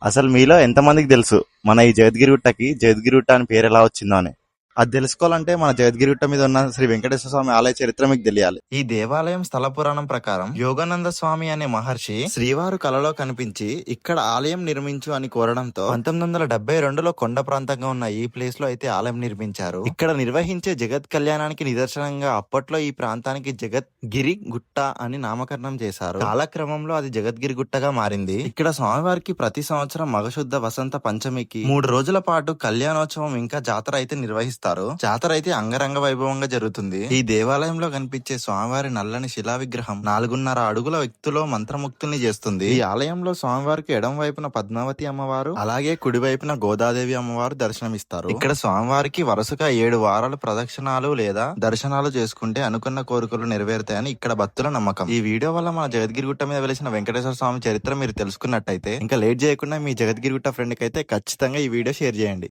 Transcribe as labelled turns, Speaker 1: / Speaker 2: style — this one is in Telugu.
Speaker 1: అసలు మీలో ఎంతమందికి తెలుసు మన ఈ జగద్గిరి గుట్టకి జగద్గిరి గుట్ట అని పేరు ఎలా వచ్చిందో అని? అది తెలుసుకోవాలంటే మన జగద్గిరి గుట్ట మీద ఉన్న శ్రీ వెంకటేశ్వర స్వామి ఆలయ చరిత్ర మీకు తెలియాలి. ఈ దేవాలయం స్థల పురాణం ప్రకారం యోగానంద స్వామి అనే మహర్షి శ్రీవారు కలలో కనిపించి ఇక్కడ ఆలయం నిర్మించు అని కోరడంతో 1972లో కొండ ప్రాంతంగా ఉన్న ఈ ప్లేస్ లో అయితే ఆలయం నిర్మించారు. ఇక్కడ నిర్వహించే జగత్ కళ్యాణానికి నిదర్శనంగా అప్పట్లో ఈ ప్రాంతానికి జగద్గిరి గుట్ట అని నామకరణం చేశారు. కాలక్రమంలో అది జగద్గిరి గుట్టగా మారింది. ఇక్కడ స్వామివారికి ప్రతి సంవత్సరం మగశుద్ధ వసంత పంచమికి 3 రోజుల పాటు కళ్యాణోత్సవం ఇంకా జాతర అయితే నిర్వహిస్తారు. జాతర అయితే అంగరంగ వైభవంగా జరుగుతుంది. ఈ దేవాలయంలో కనిపించే స్వామివారి నల్లని శిలా విగ్రహం 4.5 అడుగుల వ్యక్తిలో మంత్రముక్తుల్ని చేస్తుంది. ఈ ఆలయంలో స్వామివారికి ఎడం వైపున పద్మావతి అమ్మవారు అలాగే కుడి వైపున గోదాదేవి అమ్మవారు దర్శనమిస్తారు. ఇక్కడ స్వామివారికి వరుసగా 7 వారాలు ప్రదక్షిణాలు లేదా దర్శనాలు చేసుకుంటే అనుకున్న కోరికలు నెరవేరుతాయని ఇక్కడ భక్తుల నమ్మకం. ఈ వీడియో వల్ల మన జగద్గిరి గుట్ట మీద వెలిసిన వెంకటేశ్వర స్వామి చరిత్ర మీరు తెలుసుకున్నట్టయితే ఇంకా లేట్ చేయకుండా మీ జగద్గిరి గుట్ట ఫ్రెండ్ కి అయితే ఖచ్చితంగా ఈ వీడియో షేర్ చేయండి.